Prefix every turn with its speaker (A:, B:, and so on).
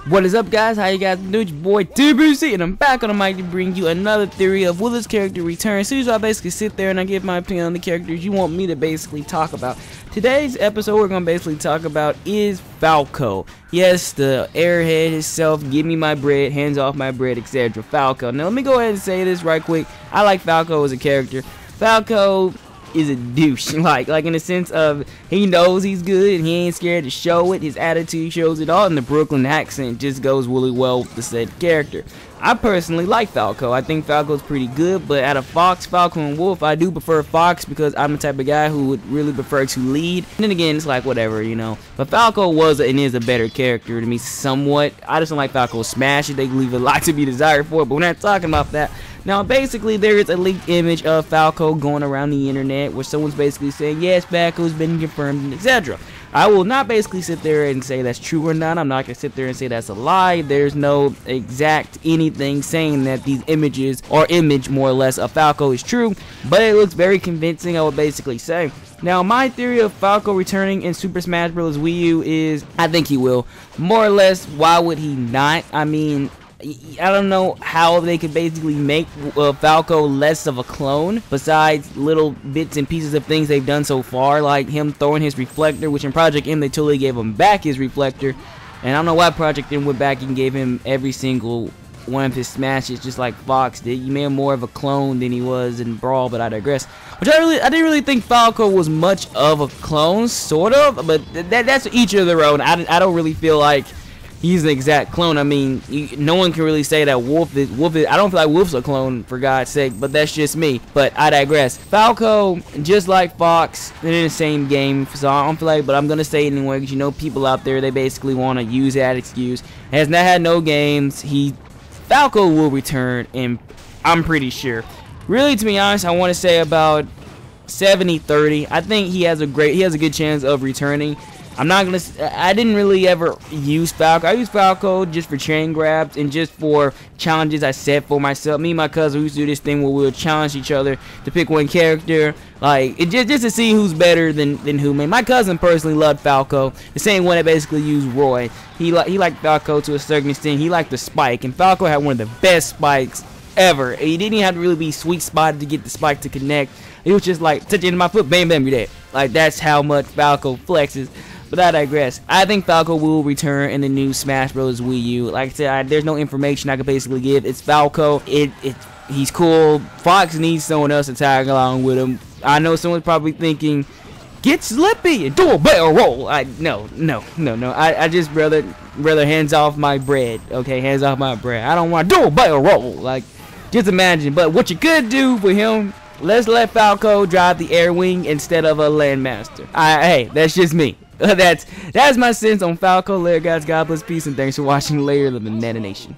A: What is up, guys? How you guys doing? It's your boy TBC, and I'm back on the mic to bring you another theory of will this character return. So usually I basically sit there and I give my opinion on the characters you want me to basically talk about. Today's episode we're gonna basically talk about is Falco. Yes, the airhead himself, give me my bread, hands off my bread, etc. Falco. Now let me go ahead and say this right quick. I like Falco as a character. Falco is a douche, like in the sense of he knows he's good and he ain't scared to show it. His attitude shows it all, and the Brooklyn accent just goes really well with the said character. I personally like Falco. I think Falco's pretty good, but out of Fox, Falco, and Wolf, I do prefer Fox because I'm the type of guy who would really prefer to lead. And then again, it's like whatever, you know. But Falco was and is a better character to me somewhat. I just don't like Falco's smash. They leave a lot to be desired for it, but we're not talking about that. Now, basically, there is a leaked image of Falco going around the internet where someone's basically saying, yes, Falco's been confirmed, etc. I will not basically sit there and say that's true or not. I'm not going to sit there and say that's a lie. There's no exact anything saying that these images, or image more or less, of Falco is true, but it looks very convincing, I would basically say. Now, my theory of Falco returning in Super Smash Bros. Wii U is, I think he will. More or less, why would he not? I mean, I don't know how they could basically make Falco less of a clone besides little bits and pieces of things they've done so far, like him throwing his reflector, which in Project M they totally gave him back his reflector, and I don't know why Project M went back and gave him every single one of his smashes just like Fox did. He made him more of a clone than he was in Brawl, but I digress. Which I didn't really think Falco was much of a clone, sort of, but that's each of their own. I don't really feel like he's an exact clone. I mean, no one can really say that Wolf is. I don't feel like Wolf's a clone, for God's sake, but that's just me. But I digress. Falco, just like Fox, they're in the same game, so I don't feel like, but I'm gonna say it anyway, because you know people out there, they basically want to use that excuse. Has not had no games. Falco will return, and I'm pretty sure. Really, to be honest, I want to say about 70-30. I think he has a good chance of returning. I didn't really ever use Falco. I use Falco just for chain grabs and just for challenges I set for myself. Me and my cousin, we used to do this thing where we would challenge each other to pick one character, like just to see who's better than who. Man, my cousin personally loved Falco, the same one that basically used Roy. He liked Falco to a certain extent. He liked the spike, and Falco had one of the best spikes ever. He didn't even have to really be sweet spotted to get the spike to connect. It was just like touch into my foot, bam, bam, you're dead. Like that's how much Falco flexes. But I digress. I think Falco will return in the new Smash Bros. Wii U. Like I said, there's no information I could basically give. It's Falco. He's cool. Fox needs someone else to tag along with him. I know someone's probably thinking, get Slippy and do a barrel roll. No. I just rather hands off my bread. Okay, hands off my bread. I don't want to do a barrel roll. Like, just imagine. But what you could do for him, let's let Falco drive the air wing instead of a landmaster. Hey, that's just me. That's my sense on Falco. Later, guys. God bless, peace, and thanks for watching Layer of the Banana Nation.